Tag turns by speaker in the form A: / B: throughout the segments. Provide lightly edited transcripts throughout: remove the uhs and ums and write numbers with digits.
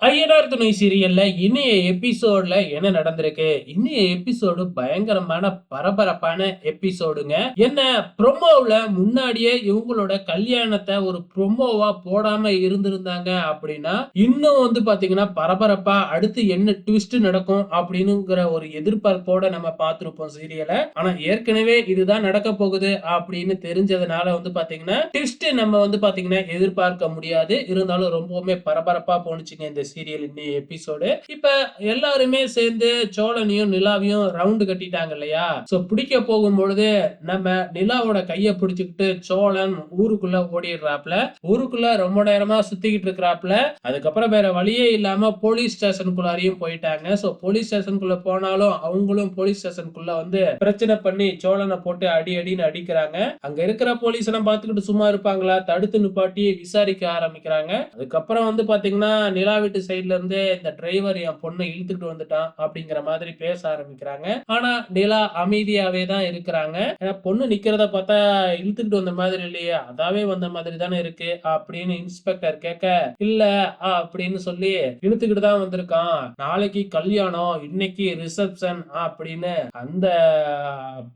A: ஐயனார் துணை சீரியல்ல இன்னைய எபிசோட்ல என்ன நடந்திருக்கு? இன்னைய எபிசோடு பயங்கரமான பரபரப்பான எபிசோடுங்க. என்ன ப்ரோமோவுல முன்னாடியே இவங்களோட கல்யாணத்த ஒரு ப்ரோமோவா போடாம இருந்திருந்தாங்க அப்படின்னா, இன்னும் பாத்தீங்கன்னா பரபரப்பா அடுத்து என்ன ட்விஸ்ட் நடக்கும் அப்படின்னுங்கிற ஒரு எதிர்பார்ப்போட நம்ம பார்த்திருப்போம் சீரியல. ஆனா ஏற்கனவே இதுதான் நடக்க போகுது அப்படின்னு தெரிஞ்சதுனால பாத்தீங்கன்னா ட்விஸ்ட் நம்ம பாத்தீங்கன்னா எதிர்பார்க்க முடியாது. இருந்தாலும் ரொம்பவுமே பரபரப்பா போணுச்சுங்க இந்த சீரியல் இன்னைய எபிசோடு. இப்ப எல்லாருமே சேர்ந்து சோழனையும் நிலாவையும் ரவுண்டு கட்டிட்டாங்க இல்லையா? சோ பிடிக்க போகும்பொழுது நம்ம நிலாவோட கைய பிடிச்சுக்கிட்டு சோழன் ஊருக்குள்ள ஓடிடுறாப்ல. ஊருக்குள்ள ரொம்ப நேரமா சுத்திக்கிட்டு இருக்கிறாப்ல. அதுக்கப்புறம் வேற வழியே இல்லாம போலீஸ் ஸ்டேஷனுக்குள்ளாரையும் போயிட்டாங்க. சோ போலீஸ் ஸ்டேஷனுக்குள்ள போனாலும் அவங்களும் போலீஸ் ஸ்டேஷனுக்குள்ள பிரச்சனை பண்ணி சோழனை போட்டு அடி அடின்னு அடிக்கிறாங்க. அங்க இருக்கிற போலீஸ் எல்லாம் பார்த்துக்கிட்டு சும்மா இருப்பாங்களா? தடுத்து நிப்பாட்டி விசாரிக்க ஆரம்பிக்கிறாங்க. அதுக்கப்புறம் பாத்தீங்கன்னா நிலா வீட்டு சைடுல இருந்து இந்த டிரைவர் என் பொண்ணை இழுத்துட்டு வந்துட்டான் அப்படிங்கிற மாதிரி பேச ஆரம்பிக்கிறாங்க. ஆனா நிலா அமைதியாவே தான் இருக்கிறாங்க. பொண்ணு நிக்கிறத பார்த்தா இழுத்துட்டு வந்த மாதிரி இல்லையே, அதாவே வந்த மாதிரி தானே இருக்கு அப்படின்னு இன்ஸ்பெக்டர் கேட்க, இல்ல அப்படின்னு சொல்லி இழுத்துக்கிட்டு தான் வந்திருக்கான். நாளைக்கு கல்யாணம், இன்னைக்கு ரிசப்ஷன் அப்படின்னு அந்த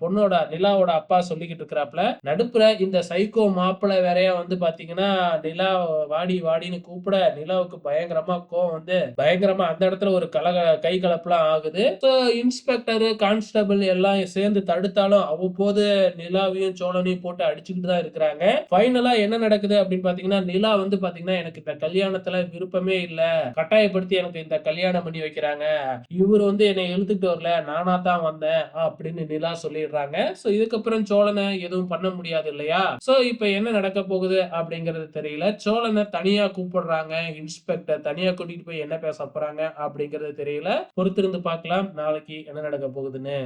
A: பொண்ணோட நிலாவோட அப்பா சொல்லிக்கிட்டு இருக்கிறாப்ல. நடுப்புற இந்த சைக்கோ மாப்பிள்ளை வேறையா பாத்தீங்கன்னா நிலா வாடி வாடின்னு கூப்பிட நிலாவுக்கு பயங்கரமா கோவம் பயங்கரமா அந்த இடத்துல ஒரு கை கலப்புலாம் ஆகுது. இன்ஸ்பெக்டர் கான்ஸ்டபிள் எல்லாம் சேர்ந்து தடுத்தாலும் அவ்வப்போது நிலாவையும் சோழனையும் போட்டு அடிச்சுக்கிட்டு தான் இருக்கிறாங்க. ஃபைனலா என்ன நடக்குது அப்படின்னு பாத்தீங்கன்னா நிலா பாத்தீங்கன்னா எனக்கு இந்த கல்யாணத்துல விருப்பமே இல்ல, கட்டாயப்படுத்தி எனக்கு இந்த கல்யாணம் பண்ணி வைக்கிறாங்க, இவர் என்னை இழுத்துட்டு வரல, நானா தான் வந்தேன் அப்படின்னு நிலா சொல்லிடுறாங்க. சோ இதுக்கப்புறம் சோழனை எதுவும் பண்ண முடியாது இல்லையா? சோ இப்ப என்ன நடக்க போகுது அப்படிங்கறது தெரியல. சோழனை தனியா கூப்பிடுறாங்க. இன்ஸ்பெக்டர் தனியா கூட்டிட்டு போய் என்ன பேச போறாங்க அப்படிங்கறது தெரியல. பொறுத்திருந்து பார்க்கலாம் நாளைக்கு என்ன நடக்க போகுதுன்னு.